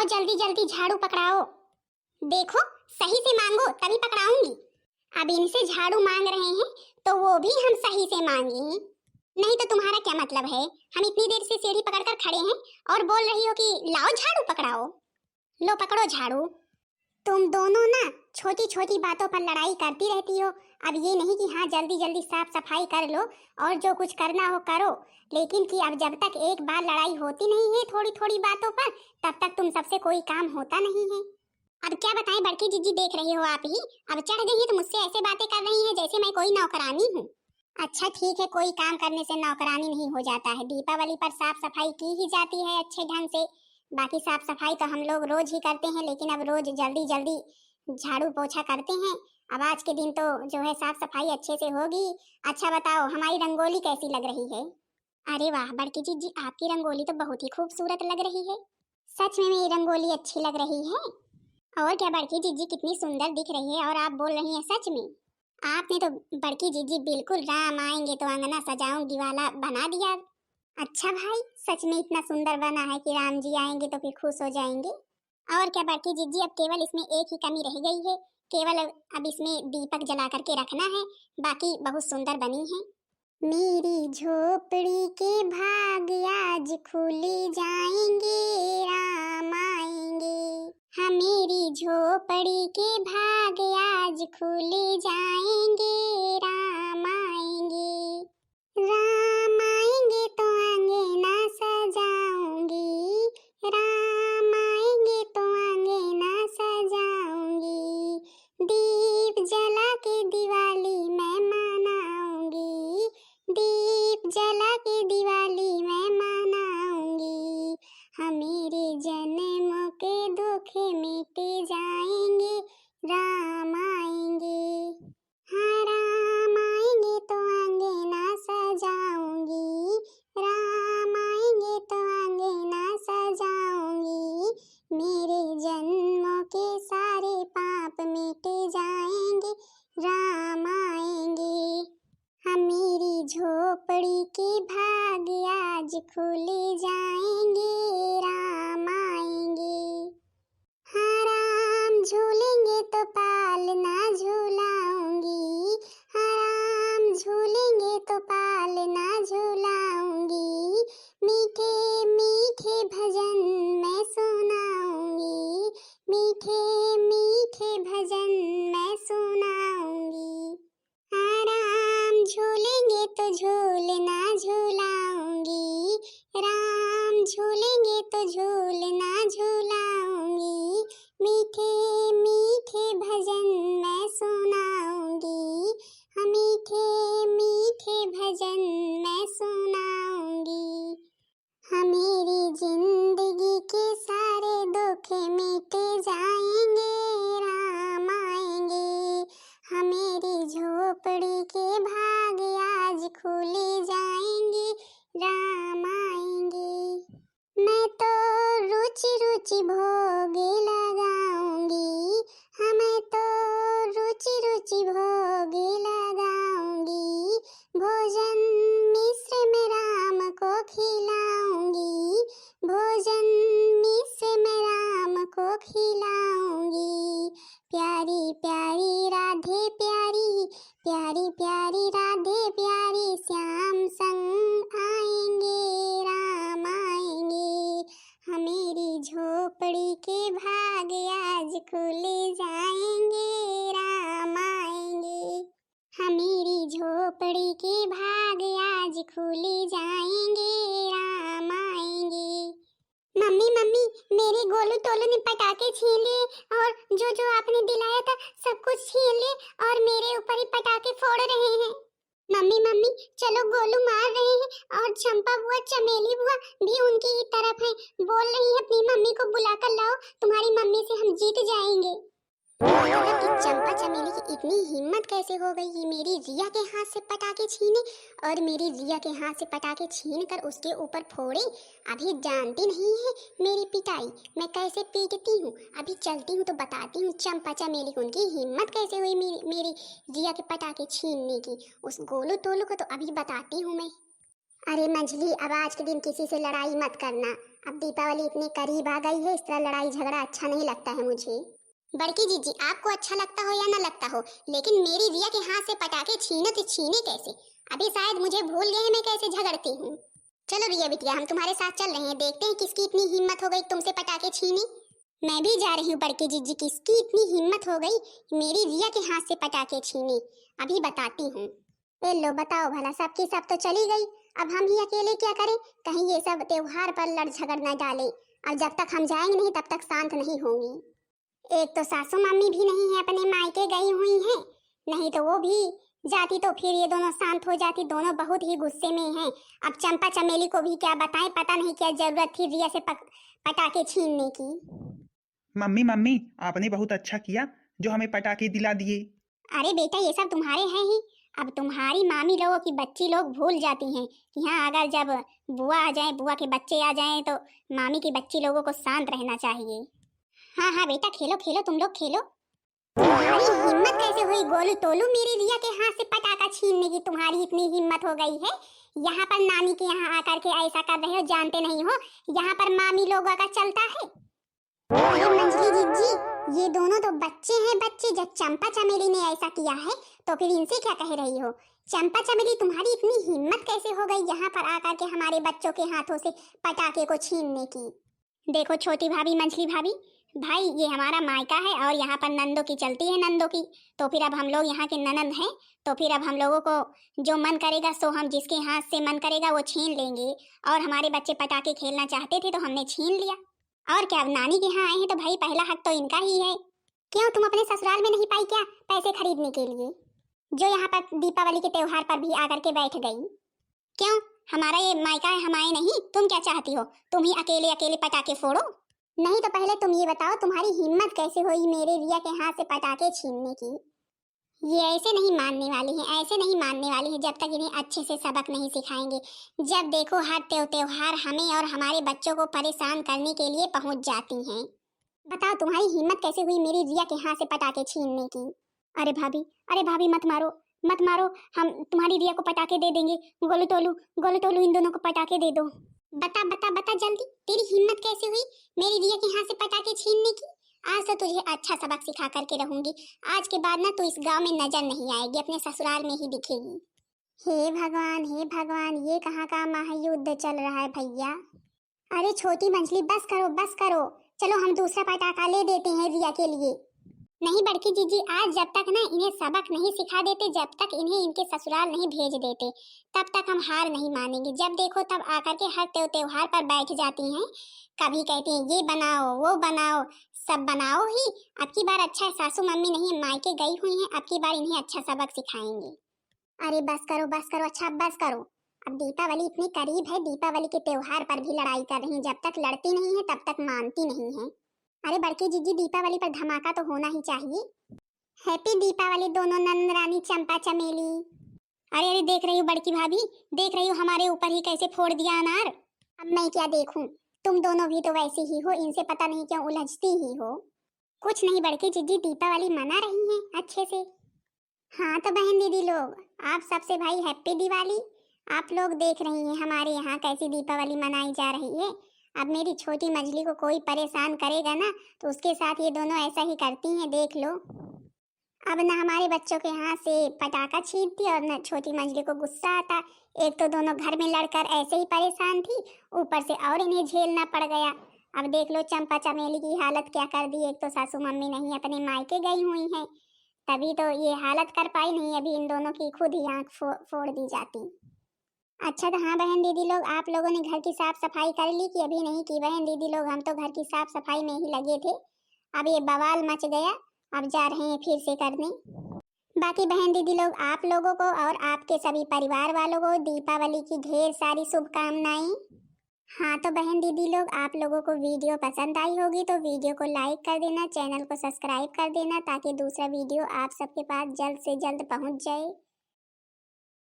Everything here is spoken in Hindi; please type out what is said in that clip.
लाओ जल्दी जल्दी झाड़ू पकड़ाओ। देखो सही से मांगो तभी पकड़ाऊंगी। अब इनसे झाड़ू मांग रहे हैं तो वो भी हम सही से मांगे, नहीं तो तुम्हारा क्या मतलब है? हम इतनी देर से सीढ़ी पकड़कर खड़े हैं और बोल रही हो कि लाओ झाड़ू पकड़ाओ। लो पकड़ो झाड़ू। तुम दोनों ना छोटी छोटी बातों पर लड़ाई करती रहती हो। अब ये नहीं कि हाँ जल्दी जल्दी साफ सफाई कर लो और जो कुछ करना हो करो, लेकिन कि अब जब तक एक बार लड़ाई होती नहीं है थोड़ी थोड़ी बातों पर, तब तक तुम सबसे कोई काम होता नहीं है। अब क्या बताएं बड़की जीजी, देख रही हो आप ही, अब चढ़ गई है तो मुझसे ऐसे बातें कर रही है जैसे मैं कोई नौकरानी हूँ। अच्छा ठीक है, कोई काम करने से नौकरानी नहीं हो जाता है। दीपावली पर साफ सफाई की ही जाती है अच्छे ढंग से। बाकी साफ सफाई तो हम लोग रोज ही करते हैं, लेकिन अब रोज जल्दी जल्दी झाड़ू पोछा करते हैं। अब आज के दिन तो जो है साफ सफाई अच्छे से होगी। अच्छा बताओ हमारी रंगोली कैसी लग रही है? अरे वाह बड़की जीजी, आपकी रंगोली तो बहुत ही खूबसूरत लग रही है। सच में मेरी रंगोली अच्छी लग रही है? और क्या बड़की जीजी कितनी सुंदर दिख रही है, और आप बोल रही हैं सच में? आपने तो बड़की जीजी बिल्कुल राम आएंगे तो अंगना सजाऊंगी वाला बना दिया। अच्छा भाई, सच में इतना सुंदर बना है कि राम जी आएंगे तो फिर खुश हो जाएंगे। और क्या बड़की जीजी, अब केवल इसमें एक ही कमी रह गई है, केवल अब इसमें दीपक जला करके रखना है, बाकी बहुत सुंदर बनी है। मेरी झोपड़ी के भाग आज खुल जाएंगे, राम आएंगे। हाँ मेरी झोपड़ी के भाग आज खुल जाएंगे, राम आएंगे। राम आएंगे तो अंगना सजाऊंगी, राम आएंगे तो अंगना सजाऊंगी। दीप जला के दिवाली मैं मनाऊंगी, दीप जला के दिवाली मैं मनाऊंगी। हाँ मेरे जन्मों के दुख मिट जाएंगे, राम आएंगे। हाँ राम आएंगे तो अंगना सजाऊंगी, राम आएंगे तो अंगना सजाऊंगी। मेरे जन्मों के सारे पाप मिट जाएंगे, राम आएंगे। हाँ मेरी झोपड़ी के भाग आज खुल जाएंगे, राम आएंगे। हाँ राम झूलेंगे तो पालना झूलाऊंगी, हाँ राम झूलेंगे तो पालना झूलाऊंगी। मीठे मीठे भजन मैं सुनाऊंगी, मीठे मीठे भजन मैं सुनाऊंगी। हाँ राम झूलेंगे तो झूलना झूलाऊंगी, राम झूलेंगे तो झूलना झूलाऊंगी। मीठे मीठे भजन मैं सुनाऊंगी, हाँ मीठे मीठे भजन मैं सुनाऊंगी। हाँ मेरी जिंदगी के सारे दुख मिट जाएंगे, राम आएंगे। हाँ मेरी झोपड़ी के भाग आज खुल जाएंगे, राम आएंगे। मैं तो रुचि रुचि भोग लगाऊंगी, हाँ मैं तो रुचि रुचि भोग लगाऊंगी। भोजन मिश्र में राम को खिलाऊंगी, भोजन मिश्र में राम को खिलाऊंगी। प्यारी प्यारी राधे प्यारी, प्यारी प्यारी राधे प्यारी, श्याम संग आएंगे, राम आएंगे। हाँ मेरी झोपड़ी के भाग आज खुल जाएंगे, राम आएंगे। हाँ मेरी झोपड़ी के भाग आज खुल जाएंगे, राम आएंगे। मम्मी मम्मी, मेरे गोलू टोलू ने पटाखे छीन लिए और जो जो आपने दिलाया था सब कुछ छीन लिए और मेरे ऊपर ही पटाखे फोड़ रहे हैं। मम्मी मम्मी चलो, गोलू मार रहे हैं और चंपा बुआ चमेली बुआ भी उनकी ही तरफ है, बोल रही है अपनी मम्मी को बुलाकर लाओ, तुम्हारी मम्मी से हम जीत जाएंगे। चंपा चमेली की इतनी हिम्मत कैसे हो गई कि मेरी रिया के हाथ से पटाखे छीने और मेरी रिया के हाथ से पटाखे छीन कर उसके ऊपर फोड़े। अभी जानती नहीं है मेरी पिटाई मैं कैसे पीटती हूँ। अभी चलती हूँ तो बताती हूँ चंपा चमेली को उनकी हिम्मत कैसे हुई मेरी रिया के पटाखे छीनने की। उस गोलू टोलू को तो अभी बताती हूँ मैं। अरे मंझली, अब आज के दिन किसी से लड़ाई मत करना, अब दीपावली इतने करीब आ गई है, इस तरह लड़ाई झगड़ा अच्छा नहीं लगता है मुझे। बड़की जीजी आपको अच्छा लगता हो या ना लगता हो, लेकिन मेरी रिया के हाथ से पटाखे छीने तो छीने कैसे? अभी शायद मुझे भूल गए हैं मैं कैसे झगड़ती हूँ। चलो रिया बिटिया हम तुम्हारे साथ चल रहे हैं, देखते हैं किसकी इतनी हिम्मत हो गई तुमसे पटाखे छीने। मैं भी जा रही हूँ बड़की जीजी, किसकी इतनी हिम्मत हो गई मेरी रिया के हाथ से पटाखे छीने, अभी बताती हूँ। ए लो बताओ भला, सबकी सब तो चली गई, अब हम ही अकेले क्या करें? कहीं ये सब त्योहार पर लड़ झगड़ न डाले, और जब तक हम जाएंगे नहीं तब तक शांत नहीं होंगी। एक तो सासू मम्मी भी नहीं है, अपने मायके गई हुई हैं, नहीं तो वो भी जाती तो फिर ये दोनों शांत हो जाती, दोनों बहुत ही गुस्से में हैं। अब चंपा चमेली को भी क्या बताएं, पता नहीं क्या जरूरत थी रिया से पटाखे छीनने की। मम्मी मम्मी आपने बहुत अच्छा किया जो हमें पटाखे दिला दिए। अरे बेटा ये सब तुम्हारे हैं ही, अब तुम्हारी मामी लोगों की बच्ची लोग भूल जाती हैं कि हाँ अगर जब बुआ आ जाए, बुआ के बच्चे आ जाएं तो मामी की बच्ची लोगों को शांत रहना चाहिए। हाँ हाँ बेटा खेलो खेलो, तुम लोग खेलो। तुम्हारी हिम्मत कैसे हुई गोलू टोलू मेरी रिया के हाथ से पटाखा छीनने की? तुम्हारी इतनी हिम्मत हो गई है, यहाँ पर नानी के यहाँ आकर के ऐसा कर रहे हो, जानते नहीं हो यहाँ पर मामी लोगों का चलता है। अरे मंजली जीजी ये दोनों तो बच्चे हैं बच्चे, जब चंपा चमेली ने ऐसा किया है तो फिर इनसे क्या कह रही हो? चंपा चमेली तुम्हारी इतनी हिम्मत कैसे हो गई यहाँ पर आकर के हमारे बच्चों के हाथों से पटाखे को छीनने की? देखो छोटी भाभी मंजली भाभी, भाई ये हमारा मायका है और यहाँ पर नंदों की चलती है, नंदों की, तो फिर अब हम लोग यहाँ के ननंद हैं, तो फिर अब हम लोगों को जो मन करेगा सो हम जिसके हाथ से मन करेगा वो छीन लेंगे। और हमारे बच्चे पटाखे खेलना चाहते थे तो हमने छीन लिया, और क्या अब नानी के यहाँ आए हैं तो भाई पहला हक तो इनका ही है। क्यों तुम अपने ससुराल में नहीं पाई क्या पैसे खरीदने के लिए, जो यहाँ पर दीपावली के त्योहार पर भी आकर के बैठ गई? क्यों हमारा ये मायका है, हम आए नहीं? तुम क्या चाहती हो, तुम ही अकेले अकेले पटाखे फोड़ो? नहीं तो पहले तुम ये बताओ तुम्हारी हिम्मत कैसे हुई मेरे रिया के हाथ से पटाखे छीनने की? ये ऐसे नहीं मानने वाली हैं, ऐसे नहीं मानने वाली हैं जब तक इन्हें अच्छे से सबक नहीं सिखाएंगे। जब देखो हर त्योहार हमें और हमारे बच्चों को परेशान करने के लिए पहुंच जाती हैं। बताओ तुम्हारी हिम्मत कैसे हुई मेरी रिया के हाथ से पटाखे छीनने की? अरे भाभी मत मारो मत मारो, हम तुम्हारी रिया को पटाखे दे देंगे। गोलू टोलू इन दोनों को पटाखे दे दो। बता बता बता जल्दी, तेरी हिम्मत कैसे हुई मेरी रिया के हाथ से पटाखे छीनने की? आज तो तुझे अच्छा सबक सिखा करके रहूंगी, आज के बाद ना तू इस गांव में नजर नहीं आएगी, अपने ससुराल में ही दिखेगी। हे भगवान ये कहाँ का महायुद्ध चल रहा है भैया। अरे छोटी मंजली बस करो, चलो हम दूसरा पटाखा ले देते हैं रिया के लिए। नहीं बड़की जीजी, आज जब तक ना इन्हें सबक नहीं सिखा देते, जब तक इन्हें इनके ससुराल नहीं भेज देते, तब तक हम हार नहीं मानेंगे। जब देखो तब आकर के हर त्योहार पर बैठ जाती हैं, कभी कहती हैं ये बनाओ वो बनाओ, सब बनाओ ही। अब की बार अच्छा है सासू मम्मी नहीं मायके गई हुई हैं, अब की बार इन्हें अच्छा सबक सिखाएंगे। अरे बस करो, अच्छा बस करो। अब दीपावली इतनी करीब है, दीपावली के त्योहार पर भी लड़ाई कर रही हैं, जब तक लड़ती नहीं है तब तक मानती नहीं है। अरे बड़की जीजी दीपावली पर धमाका तो होना ही चाहिए। हैप्पी दीपावली दोनों नंद रानी चंपा चमेली। अरे देख रही हो बड़की भाभी, देख रही हो हमारे ऊपर ही कैसे फोड़ दिया अनार। अब मैं क्या देखूं, तुम दोनों भी तो वैसी ही हो, इनसे पता नहीं क्यों उलझती ही हो। कुछ नहीं बड़की जीजी दीपावली मना रही हैं अच्छे से। हाँ तो बहन दीदी लोग आप सबसे भाई हैप्पी दिवाली। आप लोग देख रही हैं हमारे यहाँ कैसी दीपावली मनाई जा रही है। अब मेरी छोटी मछली को कोई परेशान करेगा ना तो उसके साथ ये दोनों ऐसा ही करती हैं, देख लो। अब ना हमारे बच्चों के हाथ से पटाखा छीनती और न छोटी मछली को गुस्सा आता। एक तो दोनों घर में लड़कर ऐसे ही परेशान थी, ऊपर से और इन्हें झेलना पड़ गया। अब देख लो चंपा चमेली की हालत क्या कर दी, एक तो सासू मम्मी नहीं अपने मायके गई हुई हैं, तभी तो ये हालत कर पाई, नहीं अभी इन दोनों की खुद ही आँख फोड़ दी जाती। अच्छा तो हाँ बहन दीदी लोग आप लोगों ने घर की साफ सफाई कर ली कि अभी नहीं की? बहन दीदी लोग हम तो घर की साफ सफाई में ही लगे थे, अब ये बवाल मच गया, अब जा रहे हैं फिर से करने। बाकी बहन दीदी लोग आप लोगों को और आपके सभी परिवार वालों को दीपावली की ढेर सारी शुभकामनाएं। हाँ तो बहन दीदी लोग आप लोगों को वीडियो पसंद आई होगी तो वीडियो को लाइक कर देना, चैनल को सब्सक्राइब कर देना ताकि दूसरा वीडियो आप सबके पास जल्द से जल्द पहुंच जाए।